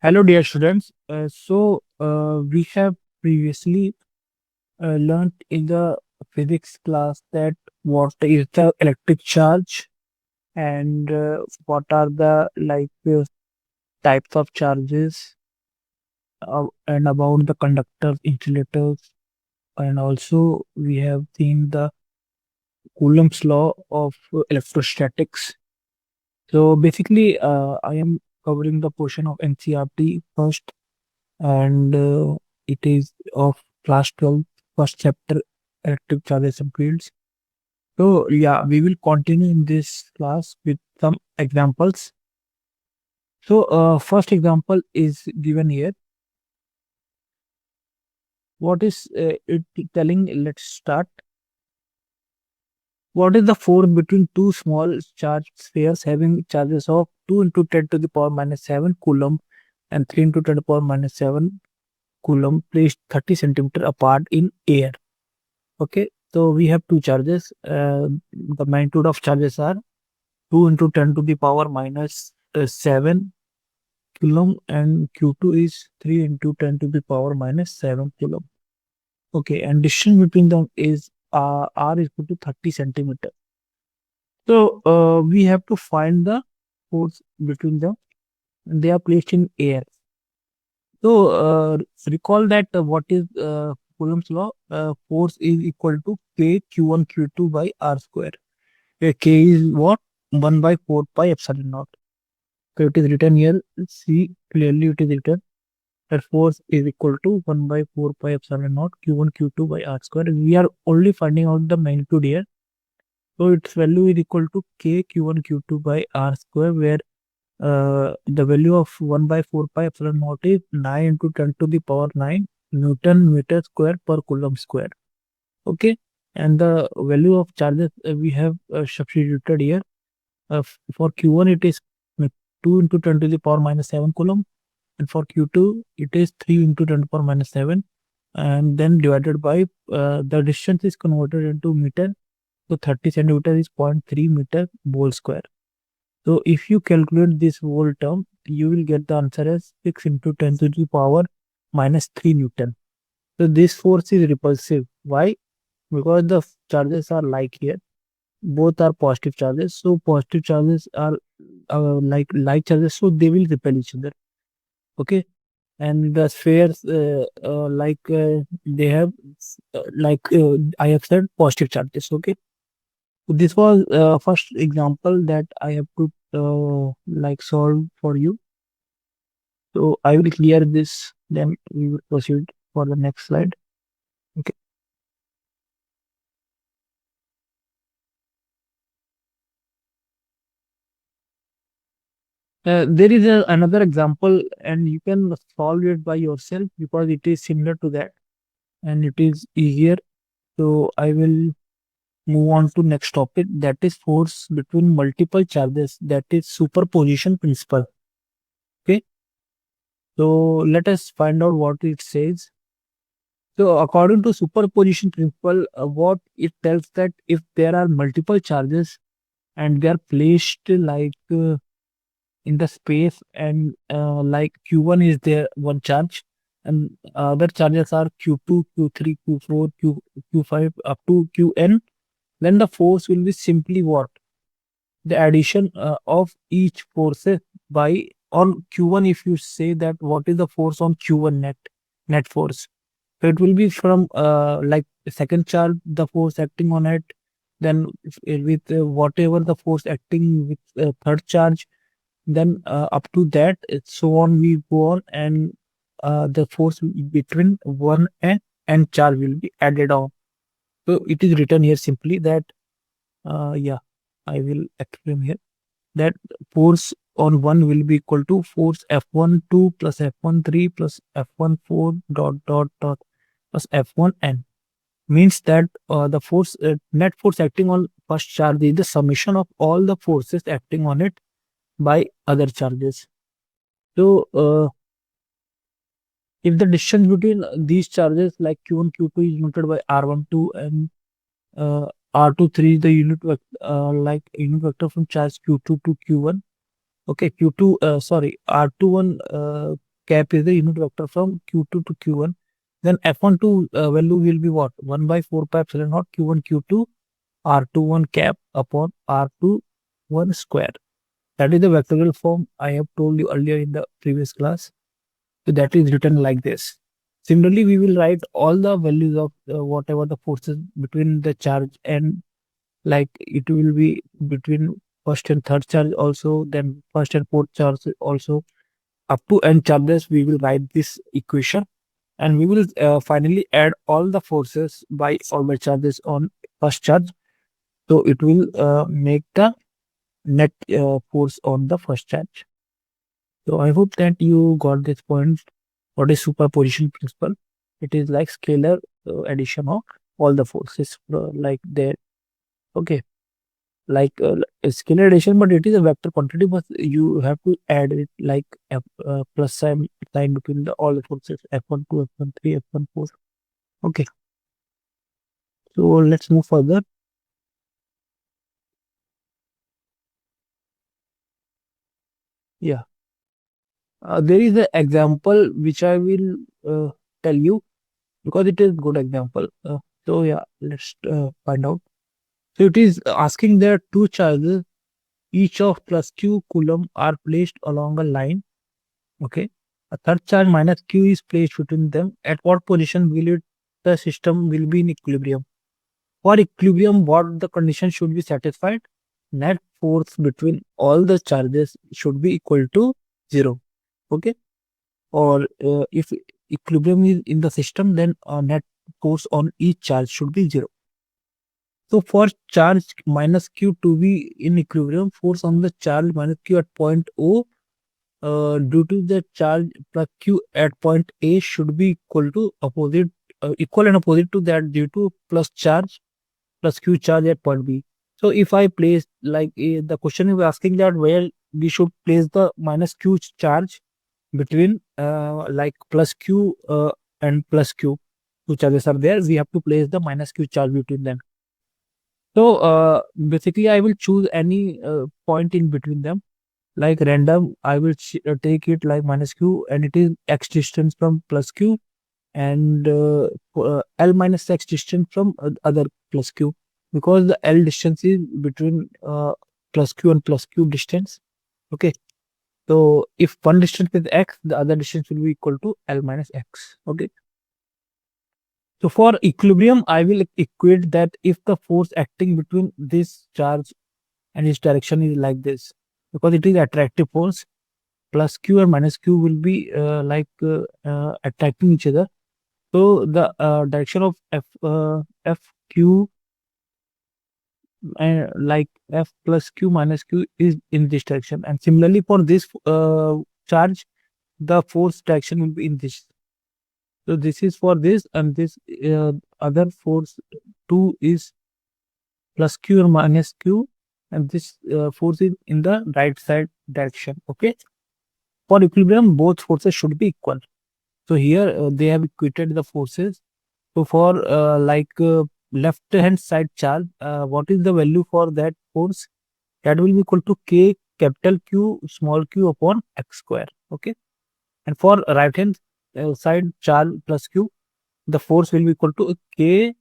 Hello, dear students. We have previously learned in the physics class that what is the electric charge and what are the types of charges and about the conductors, insulators, and also we have seen the Coulomb's law of electrostatics. So basically, I am covering the portion of NCRT first and it is of class 12 first chapter electric charges and fields. So yeah, we will continue in this class with some examples. So first example is given here. What is it telling? Let's start. What is the force between two small charged spheres having charges of 2 into 10 to the power minus 7 coulomb and 3 into 10 to the power minus 7 coulomb placed 30 centimeter apart in air? Okay, so we have two charges. The magnitude of charges are 2 into 10 to the power minus 7 coulomb and Q2 is 3 into 10 to the power minus 7 coulomb. Okay, and distance between them is R is equal to 30 centimeter. So we have to find the force between them. They are placed in air. So recall that what is Coulomb's law? Force is equal to K Q1 Q2 by R square. K is what? 1 by 4 pi epsilon naught. So it is written here. See clearly it is written that force is equal to 1 by 4 pi epsilon naught Q1 Q2 by R square. We are only finding out the magnitude here. So its value is equal to K Q1 Q2 by R square, where the value of 1 by 4 pi epsilon naught is 9 into 10 to the power 9 Newton meter square per coulomb square. Okay. And the value of charges we have substituted here. For Q1, it is 2 into 10 to the power minus 7 coulomb. And for Q2, it is 3 into 10 to the power minus 7. And then divided by the distance is converted into meter. So 30 centimeter is 0.3 meter whole square. So if you calculate this whole term, you will get the answer as 6 into 10 to the power minus 3 Newton. So this force is repulsive. Why? Because the charges are like here. Both are positive charges. So positive charges are like charges, so they will repel each other. Okay, and the spheres they have I have said positive charges. Okay, so this was first example that I have to solve for you. So I will clear this, then we will proceed for the next slide. Okay. There is another example, and you can solve it by yourself because it is similar to that and it is easier. So I will move on to next topic, that is force between multiple charges, that is superposition principle. Okay. So let us find out what it says. So according to superposition principle, what it tells that if there are multiple charges and they are placed in the space and like Q1 is there one charge and other charges are Q2, Q3, Q4, Q5 up to Qn, then the force will be simply what? The addition of each forces by on Q1. If you say that what is the force on Q1 net force, so it will be from the second charge, the force acting on it, then with whatever the force acting with third charge, then up to that, so on we go on, and the force between one and charge will be added on. So it is written here simply that yeah, I will explain here that force on 1 will be equal to force F12 plus F13 plus F14 dot plus F1n. Means that the force net force acting on first charge is the summation of all the forces acting on it by other charges. So if the distance between these charges like Q1 Q2 is denoted by R12 and R23 is the unit vector from charge Q2 to Q1. Okay, Q2 sorry, R21 cap is the unit vector from q2 to q1. Then f12 value will be what? 1 by 4 pi epsilon naught q1 q2 r21 cap upon r21 square. That is the vectorial form I have told you earlier in the previous class. So that is written like this. Similarly, we will write all the values of whatever the forces between the charge, and like it will be between first and third charge also, then first and fourth charge also, up to n charges. We will write this equation, and we will finally add all the forces by orbital charges on first charge. So it will make the net force on the first charge. So I hope that you got this point. What is superposition principle? It is like scalar addition of all the forces, like there. Okay, like scalar addition, but it is a vector quantity, but you have to add it like plus sign between the all the forces f12, f13, f14. Okay, so let's move further. Yeah, there is an example which I will tell you because it is good example. So yeah, let's find out. So it is asking that two charges, each of plus q coulomb, are placed along a line. Okay. A third charge minus q is placed between them. At what position will it the system will be in equilibrium? For equilibrium, what the condition should be satisfied? Net force between all the charges should be equal to 0. Okay. Or if equilibrium is in the system, then net force on each charge should be 0. So for charge minus q to be in equilibrium, force on the charge minus q at point O due to the charge plus q at point A should be equal to opposite, equal and opposite to that due to plus q charge at point B. So if I place like the question is asking that where we should place the minus q charge between like plus q and plus q. Two charges are there. We have to place the minus q charge between them. So basically, I will choose any point in between them, like random. I will take it like minus q, and it is x distance from plus q, and l minus x distance from other plus q, because the l distance is between plus q and plus q distance. Okay, so if one distance is x, the other distance will be equal to l minus x. Okay. So for equilibrium, I will equate that if the force acting between this charge and its direction is like this, because it is attractive force, plus q and minus q will be attracting each other. So the direction of fq and like f plus q minus q is in this direction, and similarly for this charge, the force direction will be in this. So this is for this, and this other force 2 is plus q or minus q, and this force is in the right side direction. Okay. For equilibrium, both forces should be equal. So here they have equated the forces. So for left hand side charge, what is the value for that force? That will be equal to k capital Q small q upon x square. Okay. And for right hand side charge plus q, the force will be equal to k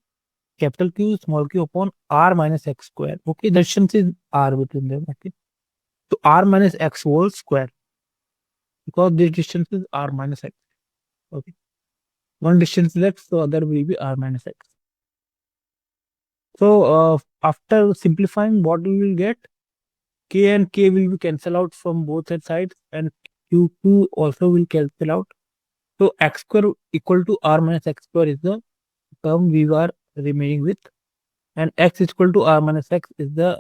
capital Q small q upon r minus x square. Okay, the distance is r between them. Okay, so r minus x whole square, because this distance is r minus x. Okay, one distance left, so other will be r minus x. So after simplifying, what we will get? K and k will be cancel out from both sides, and q2 also will cancel out. So x square equal to r minus x square is the term we are remaining with, and x is equal to r minus x is the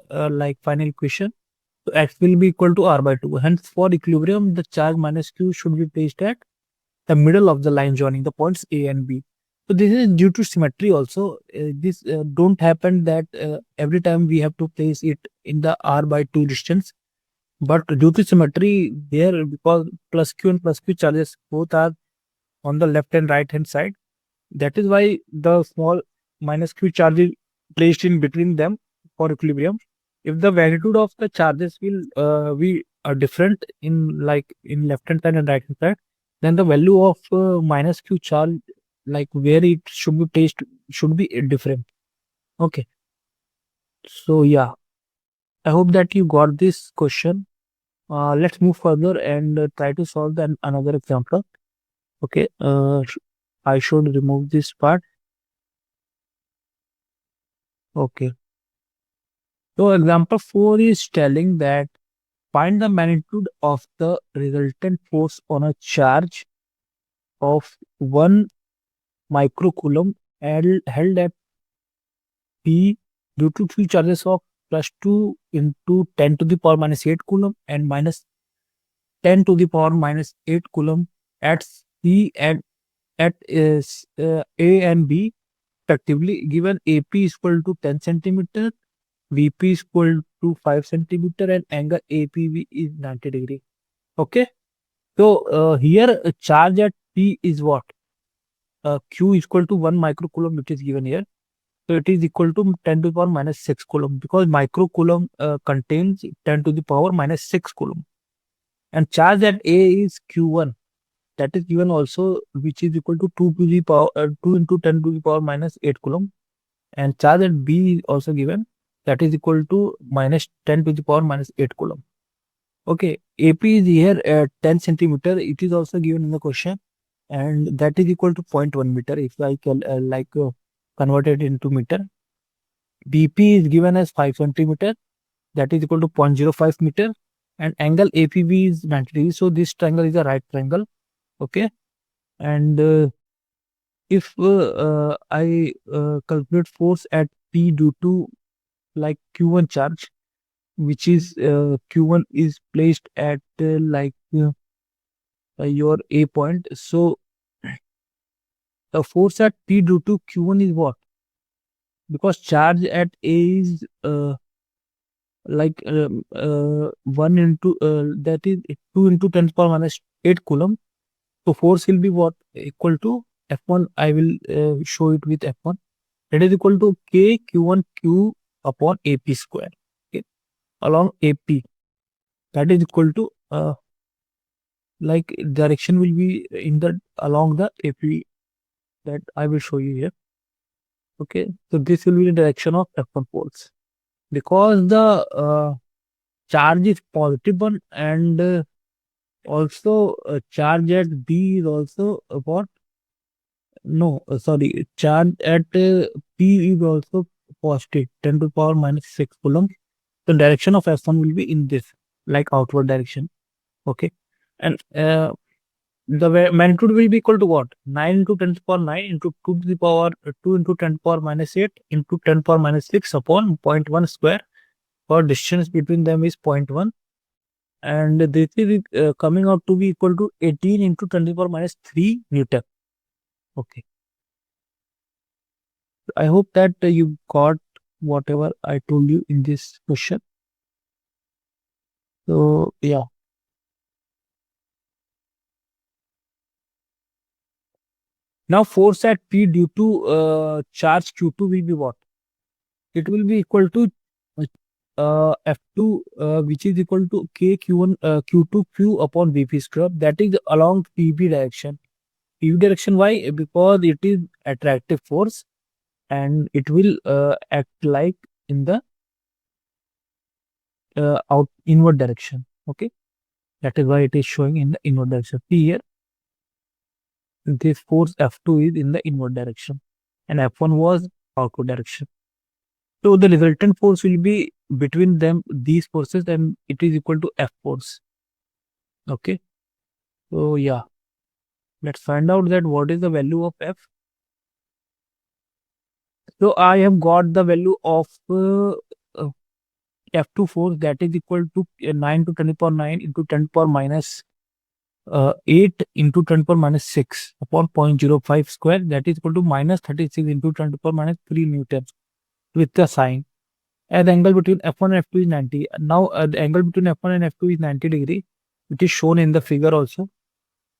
final equation. So x will be equal to r by 2. Hence, for equilibrium, the charge minus q should be placed at the middle of the line joining the points A and B. So this is due to symmetry also. This don't happen that every time we have to place it in the r by 2 distance. But due to symmetry there, because plus q and plus q charges both are on the left and right hand side, that is why the small minus q charge is placed in between them for equilibrium. If the magnitude of the charges will be different in like in left hand side and right hand side, then the value of minus q charge, like where it should be placed, should be different. Okay, so yeah, I hope that you got this question. Let's move further and try to solve another example. Okay, I should remove this part. Okay, so example 4 is telling that find the magnitude of the resultant force on a charge of 1 microcoulomb held at P due to three charges of plus 2 into 10 to the power minus 8 coulomb and minus 10 to the power minus 8 coulomb at C and at A and B respectively, given AP is equal to 10 centimeter, VP is equal to 5 centimeter, and angle APV is 90 degree. Okay. So here charge at P is what? Q is equal to 1 microcoulomb, which is given here. So it is equal to 10 to the power minus 6 coulomb, because microcoulomb contains 10 to the power minus 6 coulomb. And charge at A is Q1, that is given also, which is equal to 2 to the power 2 into 10 to the power minus 8 coulomb. And charge at B is also given, that is equal to minus 10 to the power minus 8 coulomb. Okay, AP is here at 10 centimeter. It is also given in the question, and that is equal to 0.1 meter if I can convert it into meter. BP is given as 5 centimeter, that is equal to 0.05 meter, and angle APB is 90 degrees. So this triangle is a right triangle. Okay, and if I calculate force at P due to like Q1 charge, which is Q1 is placed at your A point. So the force at P due to Q1 is what? Because charge at A is 1 into that is 2 into 10 to the power minus 8 coulomb. So force will be what? Equal to F1. I will show it with F1. It is equal to K Q1 Q upon AP square. Okay, along AP. That is equal to like direction will be in the along the AP, that I will show you here. Okay, so this will be the direction of F1 force, because the charge is positive one, and also charge at B is also what? No, sorry, charge at P is also positive, 10 to the power minus 6 coulomb. The direction of F1 will be in this, like outward direction. Okay, and the magnitude will be equal to what? 9 into 10 to the power 9 into 2 to the power 2 into 10 to the power minus 8 into 10 to the power minus 6 upon 0.1 square, for distance between them is 0.1, and this is coming out to be equal to 18 into 10 to the power minus 3 Newton. Okay, I hope that you got whatever I told you in this question. So yeah, now force at P due to charge Q2 will be what? It will be equal to F2, which is equal to K Q1 Q2 Q upon VP square, that is along PV direction. PV direction, why? Because it is attractive force, and it will act like in the out inward direction. Okay, that is why it is showing in the inward direction. See here, this force F2 is in the inward direction, and F1 was outward direction. So the resultant force will be between them, these forces, and it is equal to F force. Okay, so yeah, let's find out that what is the value of F. So I have got the value of uh, F2 force, that is equal to 9 to 10 to the power 9 into 10 to the power minus 8 into 10 to the power minus 6 upon 0.05 square, that is equal to minus 36 into 10 to the power minus 3 Newton with the sign. And the angle between F1 and F2 is 90. Now the angle between F1 and F2 is 90 degree, which is shown in the figure also.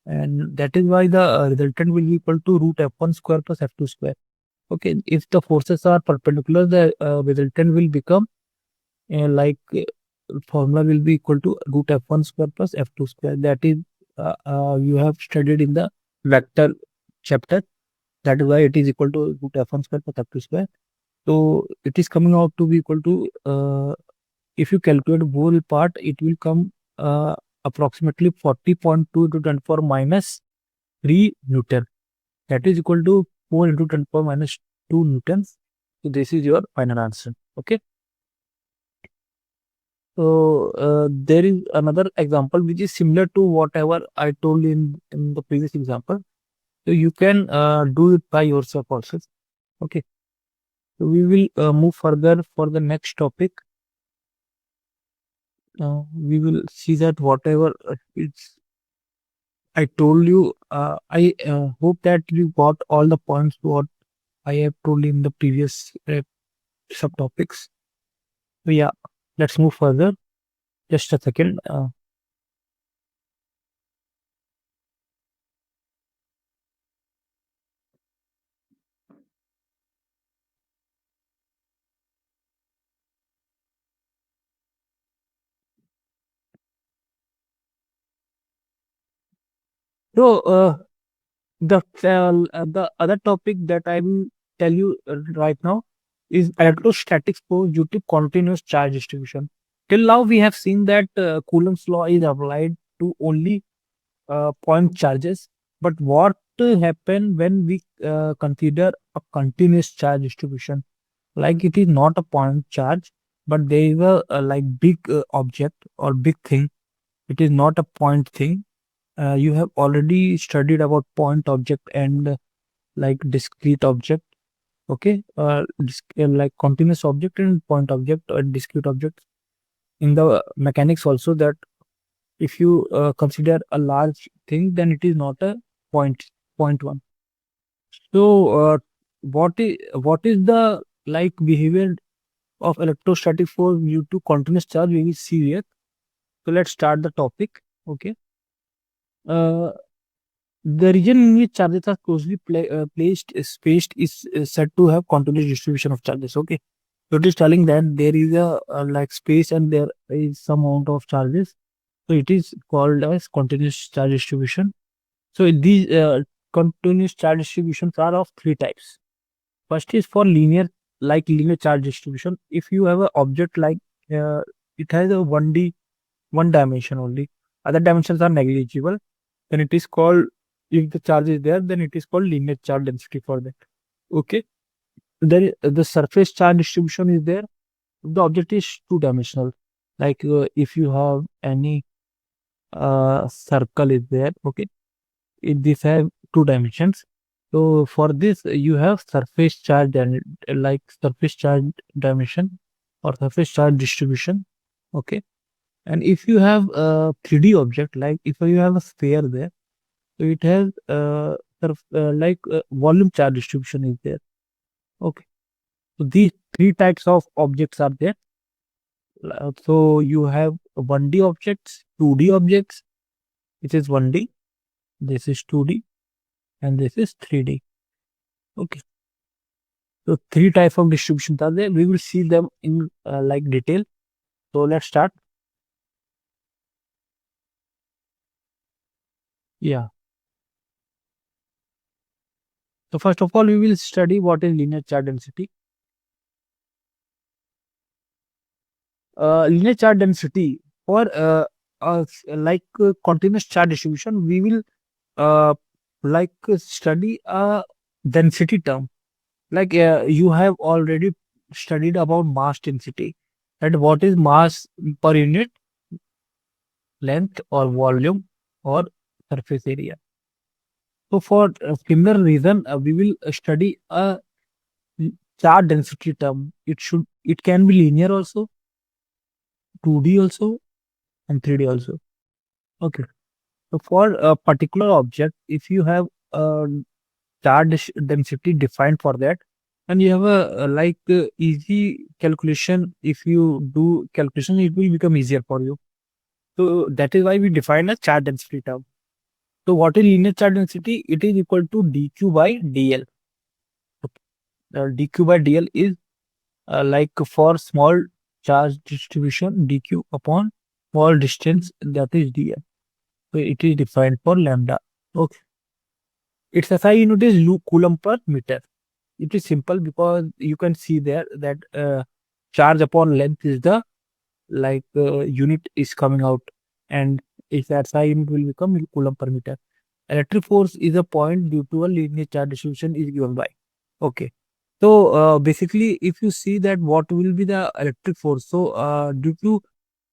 And that is why the resultant will be equal to root F1 square plus F2 square. Okay, if the forces are perpendicular, the resultant will become formula will be equal to root F1 square plus F2 square. That is you have studied in the vector chapter. That is why it is equal to root f1 square plus f2 square. So it is coming out to be equal to, if you calculate whole part, it will come approximately 40.2 into 10 power minus 3 Newton. That is equal to 4 into 10 power minus 2 Newtons. So this is your final answer. Okay. So there is another example which is similar to whatever I told in the previous example. So you can do it by yourself also. Okay. So we will move further for the next topic. We will see that whatever it's I told you. I hope that you got all the points what I have told in the previous subtopics. So yeah, let's move further. Just a second. So the other topic that I will tell you right now is electrostatic force due to continuous charge distribution. Till now, we have seen that Coulomb's law is applied to only point charges. But what happen when we consider a continuous charge distribution? Like it is not a point charge, but there is a like big object or big thing. It is not a point thing. You have already studied about point object and like discrete object. Okay, like continuous object and point object or discrete object in the mechanics also, that if you consider a large thing, then it is not a point one. So what is the like behavior of electrostatic force due to continuous charge? We will see here. So let's start the topic. Okay. uh, the region in which charges are closely placed spaced is said to have continuous distribution of charges. Okay. So it is telling that there is a like space and there is some amount of charges. So it is called as continuous charge distribution. So these continuous charge distributions are of three types. First is for linear charge distribution. If you have an object like uh, it has a 1D, one dimension only, other dimensions are negligible, then it is called, if the charge is there, then it is called linear charge density for that. Okay. Then the surface charge distribution is there. The object is two dimensional. Like if you have any circle is there. Okay, this have two dimensions. So for this you have surface charge and like surface charge dimension or surface charge distribution. Okay, and if you have a 3D object, like if you have a sphere there, so it has volume charge distribution is there. Okay, so these three types of objects are there. So you have 1D objects, 2D objects, which is 1D, this is 2D, and this is 3D. Okay. So three types of distributions are there. We will see them in like detail. So let's start. Yeah. So first of all, we will study what is linear charge density. Linear charge density for continuous charge distribution, we will uh, study a density term. Like you have already studied about mass density. And what is mass per unit length or volume or surface area? So for a similar reason, we will study a charge density term. It can be linear also, 2D also, and 3D also. Okay. So for a particular object, if you have a density defined for that, and you have a easy calculation. If you do calculation, it will become easier for you. So that is why we define a charge density term. So what is linear charge density? It is equal to dq by dl. Dq by dl is like for small charge distribution, dq upon small distance, that is dl. So it is defined for lambda. Okay. Its SI unit is coulomb per meter. It is simple because you can see there that charge upon length is the unit is coming out, and its SI unit will become coulomb per meter. Electric force is a point due to a linear charge distribution is given by. Okay. So basically, if you see that what will be the electric force, so due to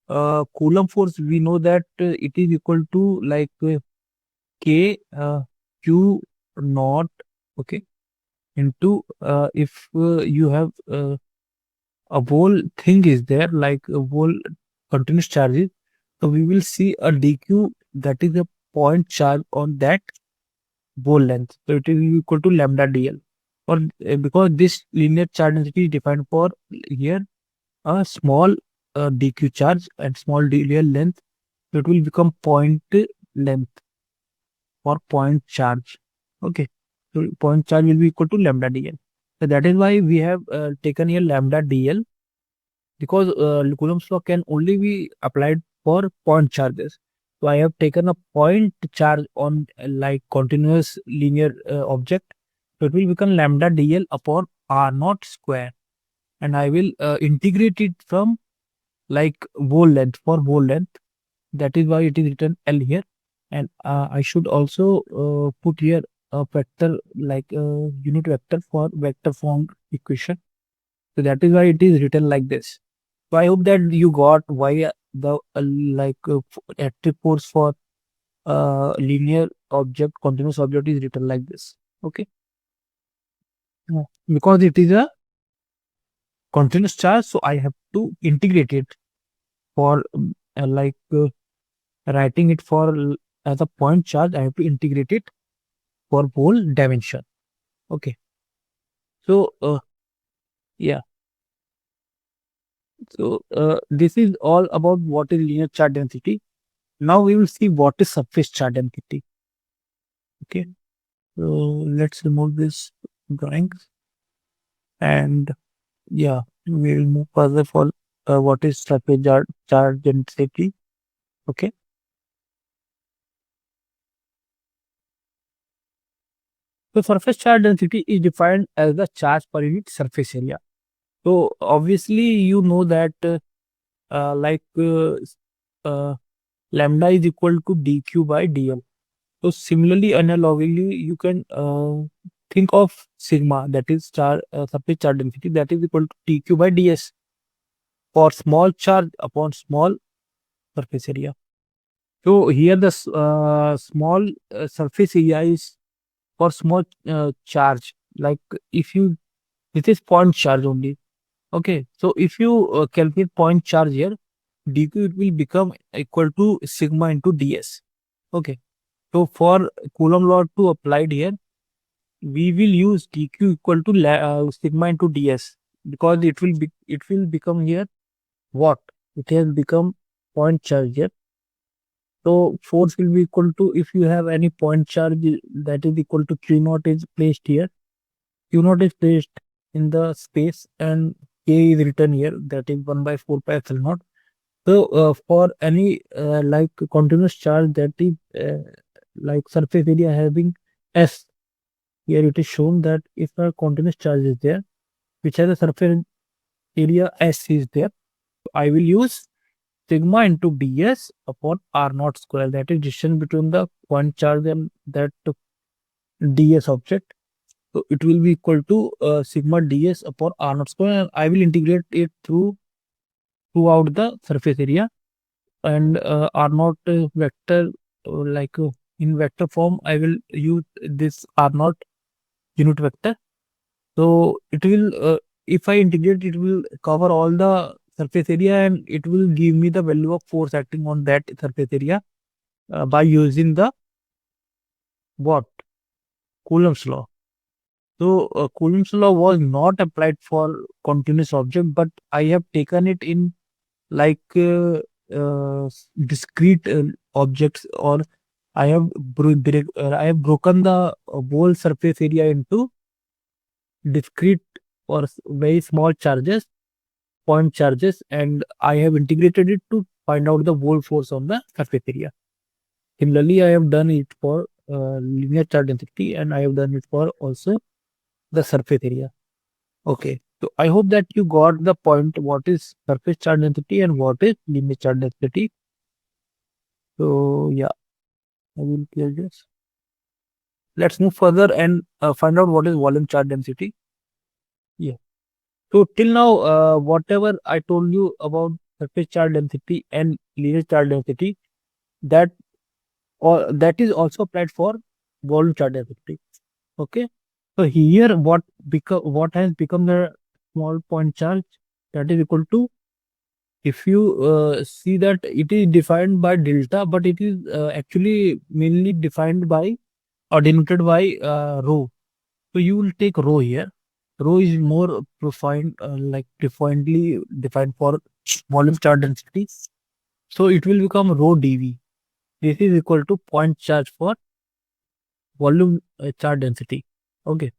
Coulomb force, we know that it is equal to K Q naught, okay, into if you have a whole thing is there, like a whole continuous charges, so we will see a dq, that is a point charge on that whole length. So it is equal to lambda dl. Or because this linear charge density is defined for here a small dq charge and small dl length, so it will become point length for point charge. Okay, so point charge will be equal to lambda dl. So that is why we have taken here lambda dl, because Coulomb's law can only be applied for point charges. So I have taken a point charge on continuous linear object. So it will become lambda dl upon r naught square, and I will integrate it from whole length for whole length. That is why it is written L here, and I should also put here a vector unit vector for vector form equation. So that is why it is written like this. So I hope that you got why the active force for linear object, continuous object is written like this. Okay. Yeah. Because it is a continuous charge, so I have to integrate it for writing it for as a point charge. I have to integrate it for whole dimension. Okay. So yeah. So this is all about what is linear charge density. Now we will see what is surface charge density. Okay. So let's remove this drawing, and yeah, we will move further for what is surface charge density. Okay. So surface charge density is defined as the charge per unit surface area. So obviously you know that uh, like uh, uh, lambda is equal to dq by dl. So similarly, analogically, you can think of sigma, that is surface charge density, that is equal to dq by ds for small charge upon small surface area. So here the small surface area is for small charge. Like if you, this is point charge only. Okay, so if you calculate point charge here, dq it will become equal to sigma into ds. Okay, so for Coulomb law to applied here, we will use dq equal to sigma into ds, because it will become here what it has become point charge here. So force will be equal to, if you have any point charge that is equal to q naught is placed here. Q naught is placed in the space, and k is written here, that is 1 by 4 pi epsilon naught. So for any continuous charge, that is surface area having s, here it is shown that if a continuous charge is there which has a surface area s is there, I will use sigma into ds upon r naught square, that is distance between the point charge and that ds object. So it will be equal to sigma ds upon r naught square, and I will integrate it throughout the surface area, and r naught vector in vector form I will use this r naught unit vector. So it will if I integrate, it will cover all the surface area, and it will give me the value of force acting on that surface area by using the what Coulomb's law. So Coulomb's law was not applied for continuous object, but I have taken it in like discrete objects, or I have broken the whole surface area into discrete or very small charges, point charges, and I have integrated it to find out the whole force on the surface area. Similarly, I have done it for linear charge density, and I have done it for also the surface area. Okay. So I hope that you got the point what is surface charge density and what is linear charge density. So yeah, I will clear this. Let's move further and find out what is volume charge density. Yeah. So till now, whatever I told you about surface charge density and linear charge density, that or that is also applied for volume charge density. Okay. So here, what has become the small point charge, that is equal to, if you see that it is defined by delta, but it is actually mainly defined by or denoted by rho. So you will take rho here. Rho is more profound, like definedly defined for volume charge density. So it will become rho dV. This is equal to point charge for volume charge density. Okay.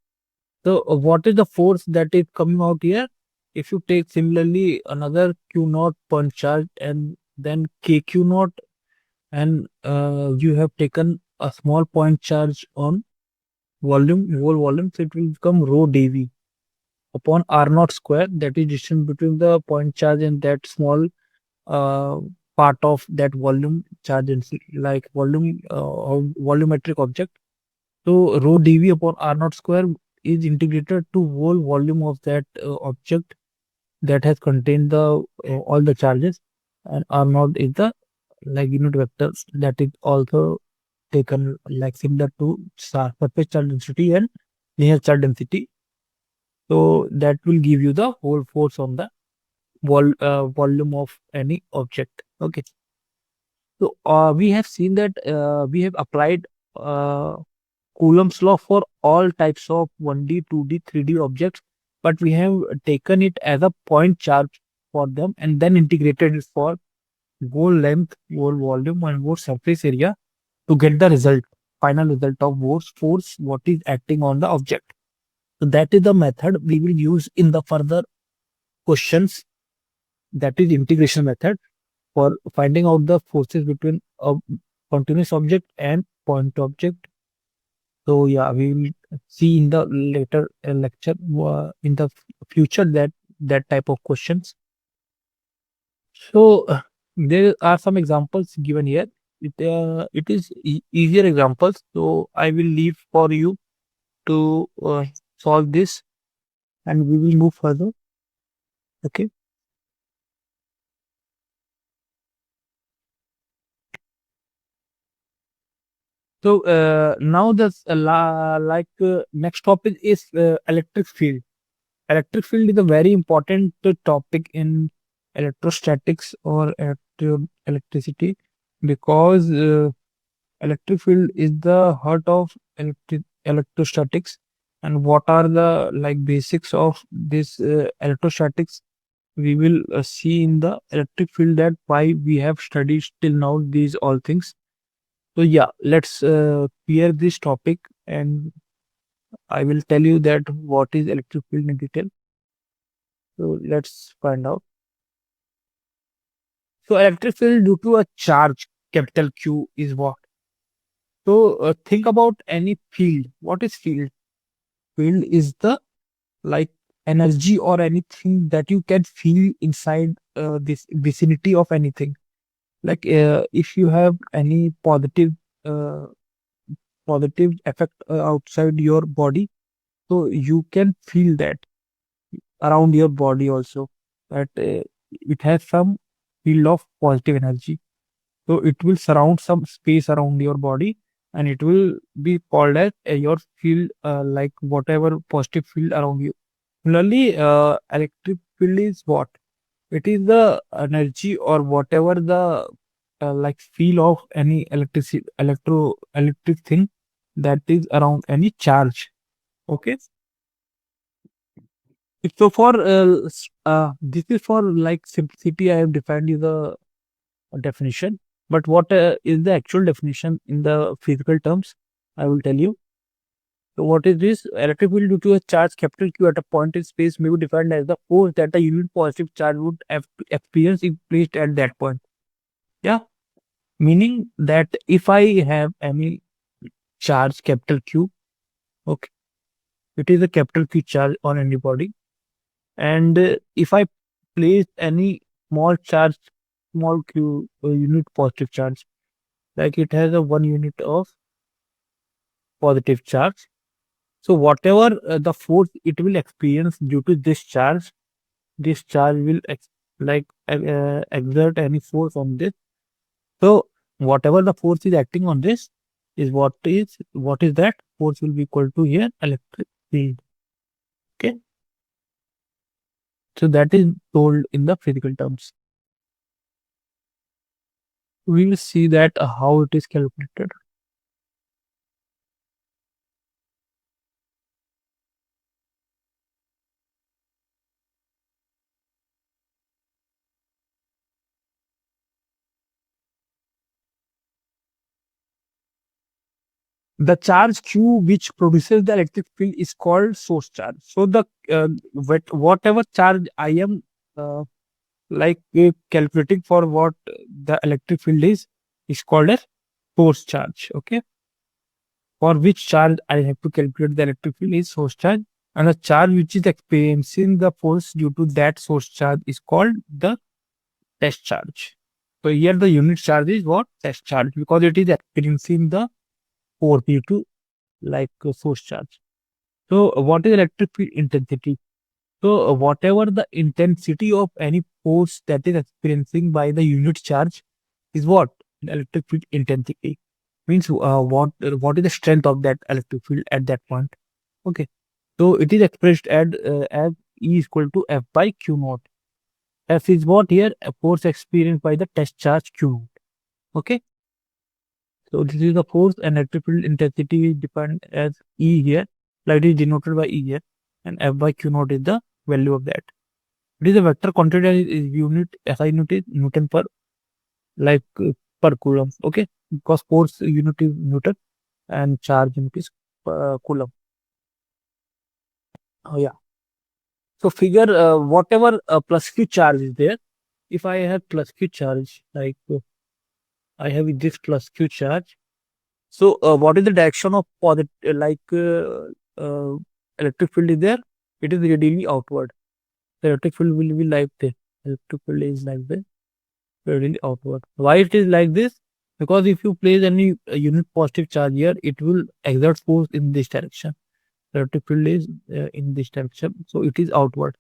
So what is the force that is coming out here? If you take similarly another Q naught point charge and then KQ naught, and you have taken a small point charge on whole volume, so it will become rho dV upon R naught square, that is distance between the point charge and that small uh, part of that volume charge density, like volume or volumetric object. So rho dV upon R naught square is integrated to whole volume of that object that has contained the all the charges, and R naught is the like unit vector that is also taken like similar to surface charge density and linear charge density. So that will give you the whole force on the volume of any object. Okay. So we have seen that we have applied uh, Coulomb's law for all types of 1D, 2D, 3D objects, but we have taken it as a point charge for them and then integrated it for whole length, whole volume, and whole surface area to get the result, final result of force, what is acting on the object. So that is the method we will use in the further questions, that is integration method, for finding out the forces between a continuous object and point object. So yeah, we will see in the later lecture in the future that that type of questions. So there are some examples given here. It is easier examples. So I will leave for you to solve this, and we will move further. Okay. So now the next topic is electric field. Electric field is a very important topic in electrostatics or electricity, because electric field is the heart of electrostatics. And what are the like basics of this electrostatics, we will see in the electric field, that why we have studied till now these all things. So yeah, let's clear this topic, and I will tell you that what is electric field in detail. So let's find out. So electric field due to a charge, capital Q, is what? So think about any field. What is field? Field is the like energy or anything that you can feel inside this vicinity of anything. Like if you have any uh, positive effect outside your body, so you can feel that around your body also, that it has some field of positive energy. So it will surround some space around your body, and it will be called as your field, like whatever positive field around you. Similarly, electric field is what? It is the energy or whatever the like feel of any electric thing that is around any charge. Okay. So for this is for like simplicity, I have defined you the definition. But what is the actual definition in the physical terms? I will tell you. So what is this? Electric field due to a charge capital Q at a point in space may be defined as the force that a unit positive charge would have to experience if placed at that point. Yeah. meaning that if I have any charge capital Q, okay, it is a capital Q charge on any body, and if I place any small charge, small Q unit positive charge, like it has a 1 unit of positive charge. So whatever the force it will experience due to this charge will exert any force on this. So whatever the force is acting on this is what is that force will be equal to here electric field. Okay, so that is told in the physical terms. We will see that how it is calculated. The charge Q which produces the electric field is called source charge. So the whatever charge I am uh, calculating for what the electric field is called as source charge. Okay, for which charge I have to calculate the electric field is source charge, and the charge which is experiencing the force due to that source charge is called the test charge. So here the unit charge is what test charge because it is experiencing the force due to source charge. So what is electric field intensity? So whatever the intensity of any force that is experiencing by the unit charge is what electric field intensity means. What is the strength of that electric field at that point? Okay, so it is expressed as E is equal to F by Q naught. F is what here a force experienced by the test charge Q naught. Okay, so this is the force and electric field intensity is defined as E here, like it is denoted by E here, and F by Q naught is the value of that. It is a vector quantity and is unit SI unit is Newton per per coulomb. Okay, because force unit is Newton and charge unit is coulomb. Oh yeah. So figure whatever plus Q charge is there. If I have plus Q charge, I have this plus Q charge. So what is the direction of positive electric field is there? It is radially outward. The electric field will be like this. Electric field is like this, radially outward. Why it is like this? Because if you place any unit positive charge here, it will exert force in this direction. The electric field is in this direction, so it is outward.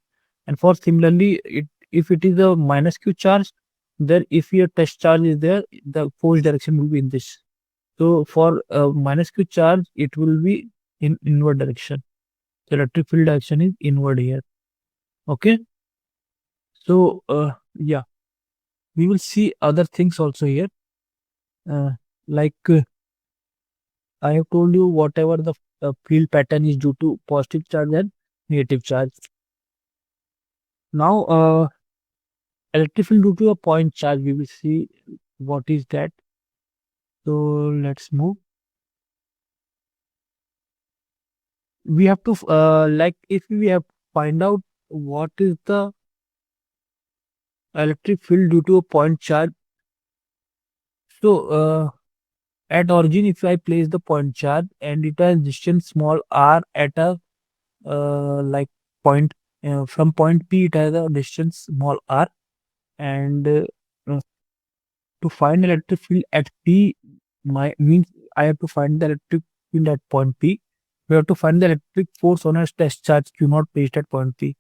And for similarly, if it is a minus Q charge, then if your test charge is there, the force direction will be in this. So for minus Q charge, it will be in inward direction. The electric field direction is inward here. Okay. So yeah, we will see other things also here. Uh, like I have told you, whatever the field pattern is due to positive charge and negative charge. Now, electric field due to a point charge, we will see what is that. So let's move. We have to if we have find out what is the electric field due to a point charge. So at origin, if I place the point charge and it has distance small r at a like point from point P, it has a distance small r, and to find electric field at P, my means I have to find the electric field at point P. We have to find the electric force on a test charge Q naught placed at point P.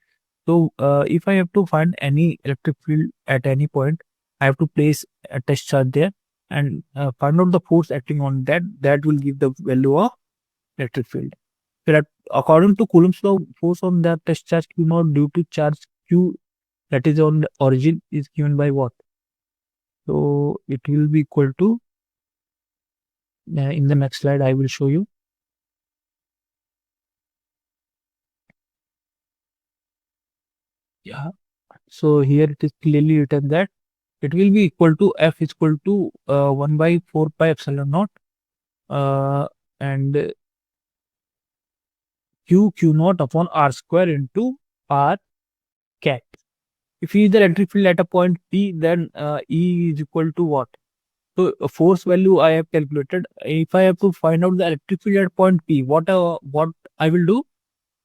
So if I have to find any electric field at any point, I have to place a test charge there and find out the force acting on that. That will give the value of electric field. So that according to Coulomb's law, force on the test charge Q naught due to charge Q that is on the origin is given by what? So it will be equal to in the next slide I will show you. Yeah. So here it is clearly written that it will be equal to F is equal to 1 by 4 pi epsilon naught and Q naught upon R square into R cat. If E is the electric field at a point P, then E is equal to what? So force value I have calculated. If I have to find out the electric field at point P, what I will do?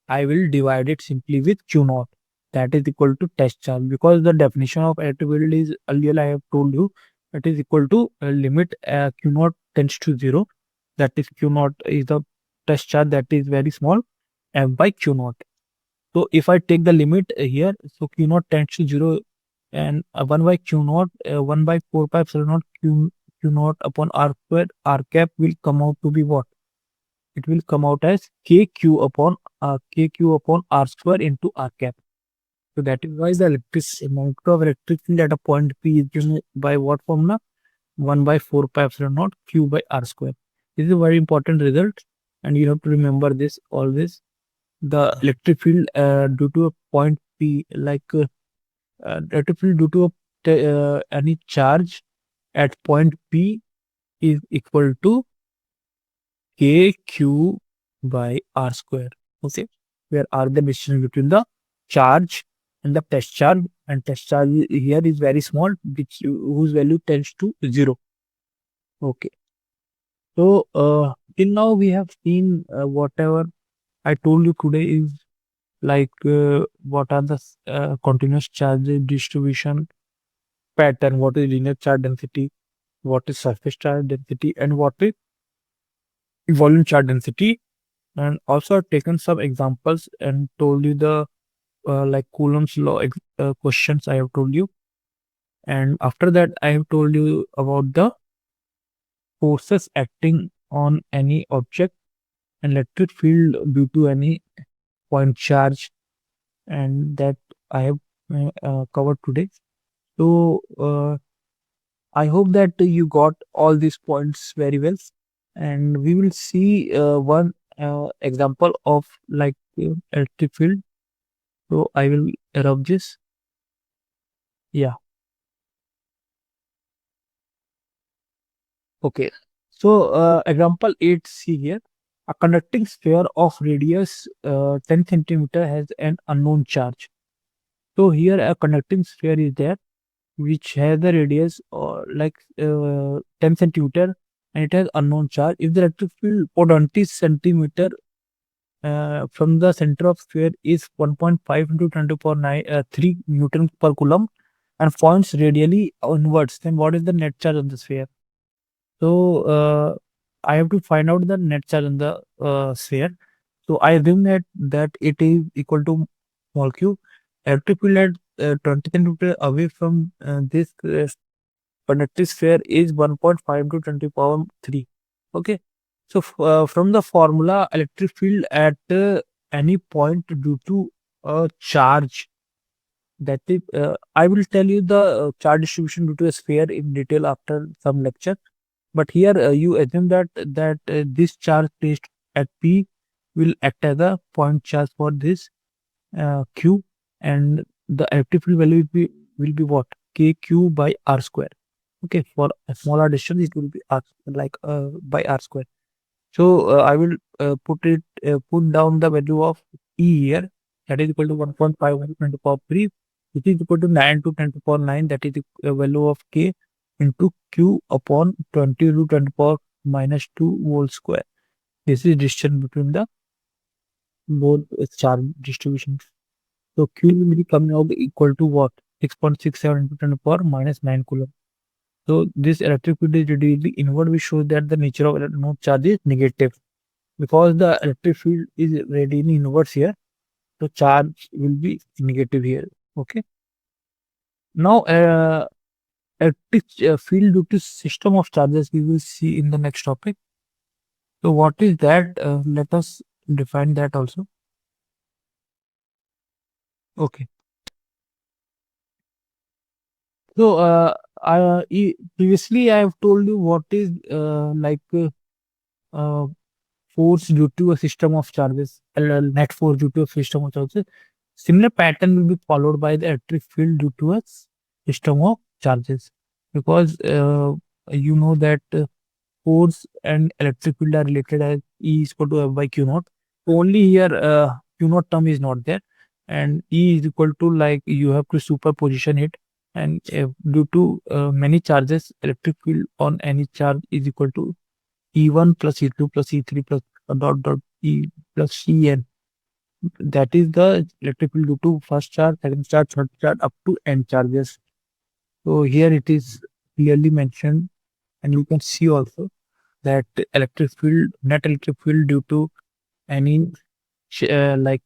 I will divide it simply with Q naught. That is equal to test charge, because the definition of electric field is earlier I have told you, it is equal to limit Q naught tends to 0. That is Q naught is the test charge that is very small, F by Q naught. So if I take the limit here, so Q naught tends to 0, and 1 by Q naught, 1 by 4 pi epsilon naught Q naught upon R square, R cap will come out to be what? It will come out as KQ upon R square into R cap. So that is why the amount of electric field at a point P is given by what formula? 1 by 4 pi epsilon naught Q by R square. This is a very important result, and you have to remember this always. The electric field due to a point P, electric field due to any charge at point P is equal to KQ by R square. Okay, where R the distance between the charge and the test charge, and test charge here is very small, whose value tends to 0. Okay, so till now we have seen whatever I told you today is what are the continuous charge distribution pattern, what is linear charge density, what is surface charge density, and what is volume charge density. And also I've taken some examples and told you the Coulomb's law questions I have told you. And after that, I have told you about the forces acting on any object and electric field due to any point charge, and that I have covered today. So I hope that you got all these points very well, and we will see one example of electric field. So I will rub this. Yeah. Okay. So example 8C here. A conducting sphere of radius 10 centimeter has an unknown charge. So here a conducting sphere is there, which has the radius 10 centimeter, and it has unknown charge. If the electric field for 20 centimeter from the center of sphere is 1.5 into 10 to the power 3 Newton per Coulomb and points radially onwards, then what is the net charge of the sphere? So I have to find out the net charge on the sphere. So I assume that it is equal to small q. Electric field at 20 centimeter away from this conductive sphere is 1.5 to 10 to the power 3. Okay. So from the formula, electric field at any point due to a charge, that is, I will tell you the charge distribution due to a sphere in detail after some lecture. But here you assume that this charge placed at P will act as a point charge for this Q, and the electric field value will be what? KQ by R square. Okay, for a smaller distance it will be R, by R square. So I will put down the value of E here, that is equal to 1.5 into 10 to the power 3, which is equal to 9 to 10 to the power 9, that is the value of K into Q upon 20 to 10 to the power minus 2 whole square. This is distance between the both charge distributions. So Q will be coming out equal to what? 6.67 into 10 to the power minus 9 Coulomb. So this electric field is readily inward, which shows that the nature of node charge is negative. Because the electric field is radially inwards here, so charge will be negative here. Okay. Now electric field due to system of charges we will see in the next topic. So what is that? Let us define that also. Okay. So previously I have told you what is force due to a system of charges, net force due to a system of charges. Similar pattern will be followed by the electric field due to a system of charges, because you know that force and electric field are related as E is equal to F by Q naught. Only here Q naught term is not there, and E is equal to, you have to superposition it. and due to many charges, electric field on any charge is equal to E1 plus E2 plus E3 plus dot dot E plus En. That is the electric field due to first charge, second charge, third charge up to n charges. So here it is clearly mentioned, and you can see also that net electric field due to any like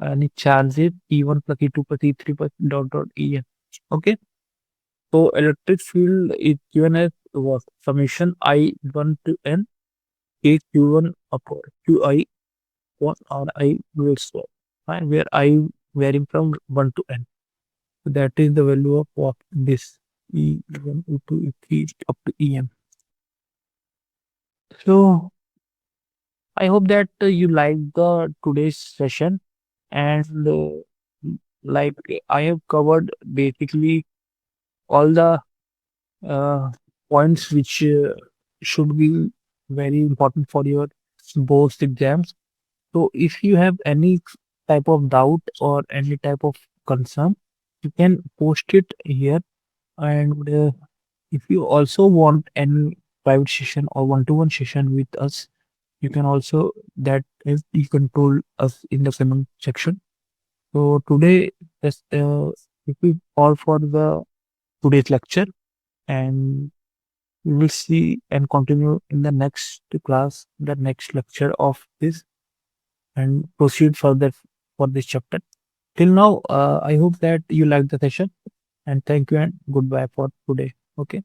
any charges E1 plus E2 plus E3 plus dot dot En. Okay. So electric field is given as what? Summation I1 to n K Q1 upon Qi1 or I will swap. Fine, where I varying from 1 to n. So that is the value of what this E1, E2, E3 up to En. So I hope that you liked the today's session, and like I have covered basically all the uh, points which should be very important for your both exams. So if you have any type of doubt or any type of concern, you can post it here. And if you also want any private session or one-to-one session with us, you can also that is you can told us in the comment section. So today, just if we all for the today's lecture, and we will see and continue in the next class, the next lecture of this, and proceed further for this chapter. Till now, I hope that you liked the session, and thank you and goodbye for today. Okay.